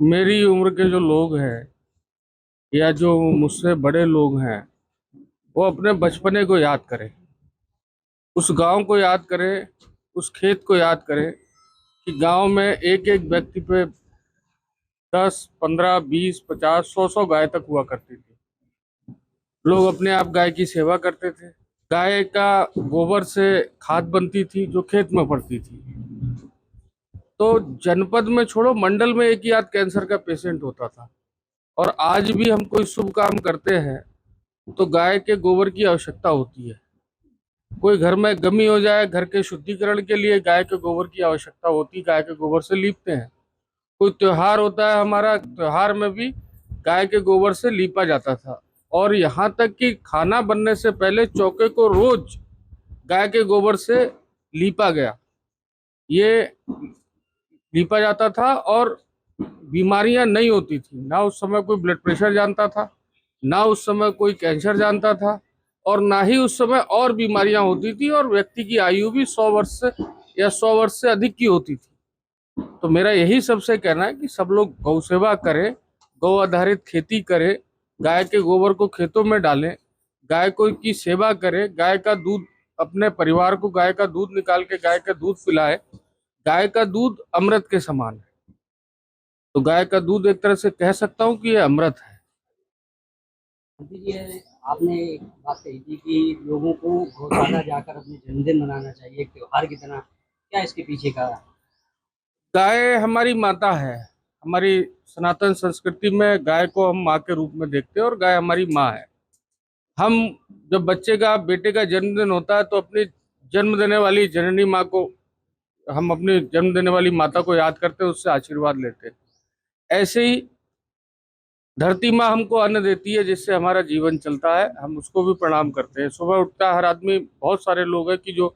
मेरी उम्र के जो लोग हैं या जो मुझसे बड़े लोग हैं वो अपने बचपने को याद करें। उस गांव को याद करें, उस खेत को याद करें कि गांव में एक एक व्यक्ति पे 10, 15, 20, 50, 100 गाय तक हुआ करती थी। लोग अपने आप गाय की सेवा करते थे। गाय का गोबर से खाद बनती थी जो खेत में पड़ती थी। तो जनपद में छोड़ो, मंडल में एक ही आध कैंसर का पेशेंट होता था। और आज भी हम कोई शुभ काम करते हैं तो गाय के गोबर की आवश्यकता होती है। कोई घर में गमी हो जाए, घर के शुद्धिकरण के लिए गाय के गोबर की आवश्यकता होती है, गाय के गोबर से लीपते हैं। कोई त्योहार होता है, हमारा त्योहार में भी गाय के गोबर से लीपा जाता था। और यहाँ तक कि खाना बनने से पहले चौके को रोज गाय के गोबर से लीपा गया। ये लीपा जाता था और बीमारियां नहीं होती थी। ना उस समय कोई ब्लड प्रेशर जानता था, ना उस समय कोई कैंसर जानता था, और ना ही उस समय और बीमारियां होती थी। और व्यक्ति की आयु भी 100 वर्ष से या 100 वर्ष से अधिक की होती थी। तो मेरा यही सबसे कहना है कि सब लोग गौ सेवा करें, गौ आधारित खेती करें, गाय के गोबर को खेतों में डालें, गाय को की सेवा करें, गाय का दूध, अपने परिवार को गाय का दूध निकाल के गाय का दूध पिलाएं। गाय का दूध अमृत के समान है। तो गाय का दूध एक तरह से कह सकता हूँ कि ये अमृत है। मोदी जी आपने एक बात कही थी कि लोगों को गौशाला जाकर अपने जन्मदिन मनाना चाहिए एक त्योहार की तरह। क्या इसके पीछे का? गाय हमारी माता है। हमारी सनातन संस्कृति में गाय को हम माँ के रूप में देखते हैं और गाय हमारी माँ है। हम जब बच्चे का, बेटे का जन्मदिन होता है तो अपनी जन्म देने वाली जननी माँ को, हम अपनी जन्म देने वाली माता को याद करते हैं, उससे आशीर्वाद लेते हैं। ऐसे ही धरती माँ हमको अन्न देती है जिससे हमारा जीवन चलता है, हम उसको भी प्रणाम करते हैं। सुबह उठता है हर आदमी, बहुत सारे लोग हैं कि जो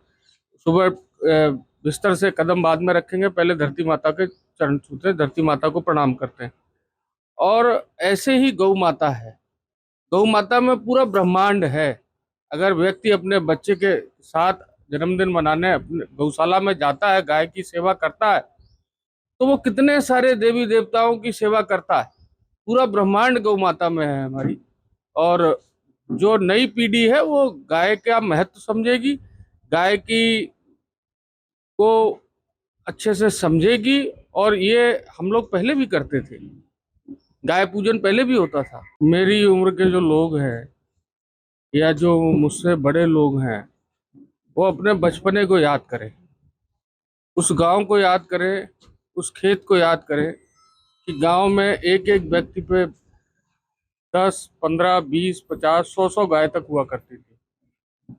सुबह बिस्तर से कदम बाद में रखेंगे, पहले धरती माता के चरण छूते हैं, धरती माता को प्रणाम करते हैं। और ऐसे ही गौ माता है। गौ माता में पूरा ब्रह्मांड है। अगर व्यक्ति अपने बच्चे के साथ जन्मदिन मनाने अपने गौशाला में जाता है, गाय की सेवा करता है, तो वो कितने सारे देवी देवताओं की सेवा करता है। पूरा ब्रह्मांड गौ माता में है हमारी। और जो नई पीढ़ी है वो गाय का महत्व समझेगी, गाय की को अच्छे से समझेगी। और ये हम लोग पहले भी करते थे, गाय पूजन पहले भी होता था। मेरी उम्र के जो लोग हैं या जो मुझसे बड़े लोग हैं वो अपने बचपने को याद करें। उस गांव को याद करें, उस खेत को याद करें कि गांव में एक एक व्यक्ति पे 10, 15, 20, 50, 100 गाय तक हुआ करती थी।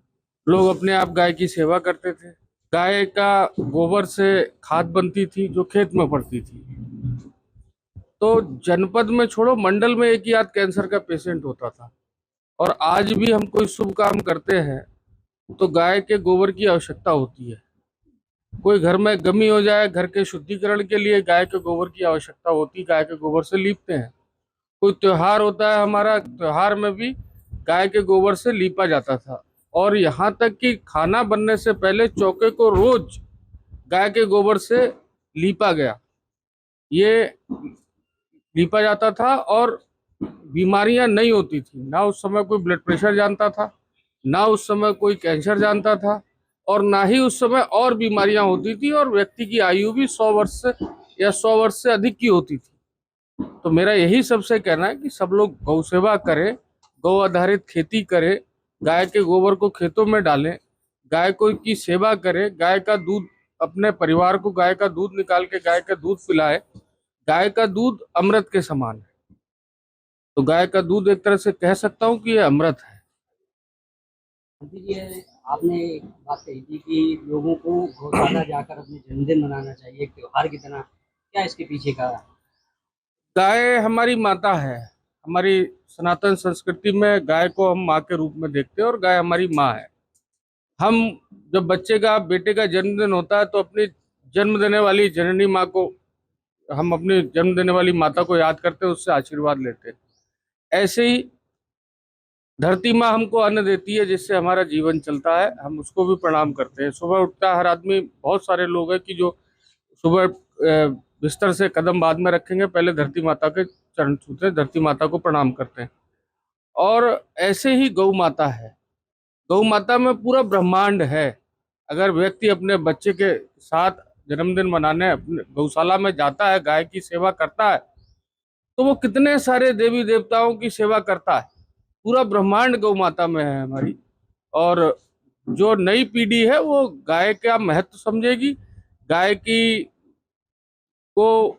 लोग अपने आप गाय की सेवा करते थे। गाय का गोबर से खाद बनती थी जो खेत में पड़ती थी। तो जनपद में छोड़ो, मंडल में एक ही आध कैंसर का पेशेंट होता था। और आज भी हम कोई शुभ काम करते हैं तो गाय के गोबर की आवश्यकता होती है। कोई घर में गमी हो जाए, घर के शुद्धिकरण के लिए गाय के गोबर की आवश्यकता होती है, गाय के गोबर से लीपते हैं। कोई त्योहार होता है, हमारा त्योहार में भी गाय के गोबर से लीपा जाता था। और यहाँ तक कि खाना बनने से पहले चौके को रोज गाय के गोबर से लीपा गया। ये लीपा जाता था और बीमारियां नहीं होती थी। ना उस समय कोई ब्लड प्रेशर जानता था, ना उस समय कोई कैंसर जानता था, और ना ही उस समय और बीमारियां होती थी। और व्यक्ति की आयु भी 100 वर्ष से या 100 वर्ष से अधिक की होती थी। तो मेरा यही सबसे कहना है कि सब लोग गौ सेवा करें, गौ आधारित खेती करें, गाय के गोबर को खेतों में डालें, गाय को की सेवा करें, गाय का दूध, अपने परिवार को गाय का दूध निकाल के गाय का दूध पिलाएं। गाय का दूध अमृत के समान है। तो गाय का दूध एक तरह से कह सकता हूँ कि ये अमृत है। मोदी जी आपने एक बात कही थी कि लोगों को गौशाला जाकर अपने जन्मदिन मनाना चाहिए एक त्योहार की तरह। क्या इसके पीछे का? गाय हमारी माता है। हमारी सनातन संस्कृति में गाय को हम माँ के रूप में देखते हैं और गाय हमारी माँ है। हम जब बच्चे का, बेटे का जन्मदिन होता है तो अपनी जन्म देने वाली जननी माँ को, हम अपनी जन्म देने वाली माता को याद करते हैं, उससे आशीर्वाद लेते हैं। ऐसे ही धरती माँ हमको अन्न देती है जिससे हमारा जीवन चलता है, हम उसको भी प्रणाम करते हैं। सुबह उठता है हर आदमी, बहुत सारे लोग हैं कि जो सुबह बिस्तर से कदम बाद में रखेंगे, पहले धरती माता के चरण छूते हैं, धरती माता को प्रणाम करते हैं। और ऐसे ही गौ माता है, गौ माता में पूरा ब्रह्मांड है। अगर व्यक्ति अपने बच्चे के साथ जन्मदिन मनाने अपने गौशाला में जाता है, गाय की सेवा करता है, तो वो कितने सारे देवी देवताओं की सेवा करता है। पूरा ब्रह्मांड गौ माता में है हमारी। और जो नई पीढ़ी है वो गाय का महत्व समझेगी, गाय की को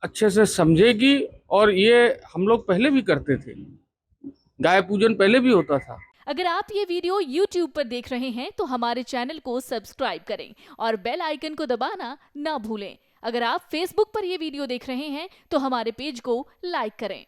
अच्छे से समझेगी। और ये हम लोग पहले भी करते थे, गाय पूजन पहले भी होता था। अगर आप ये वीडियो YouTube पर देख रहे हैं तो हमारे चैनल को सब्सक्राइब करें और बेल आइकन को दबाना ना भूलें। अगर आप Facebook पर ये वीडियो देख रहे हैं तो हमारे पेज को लाइक करें।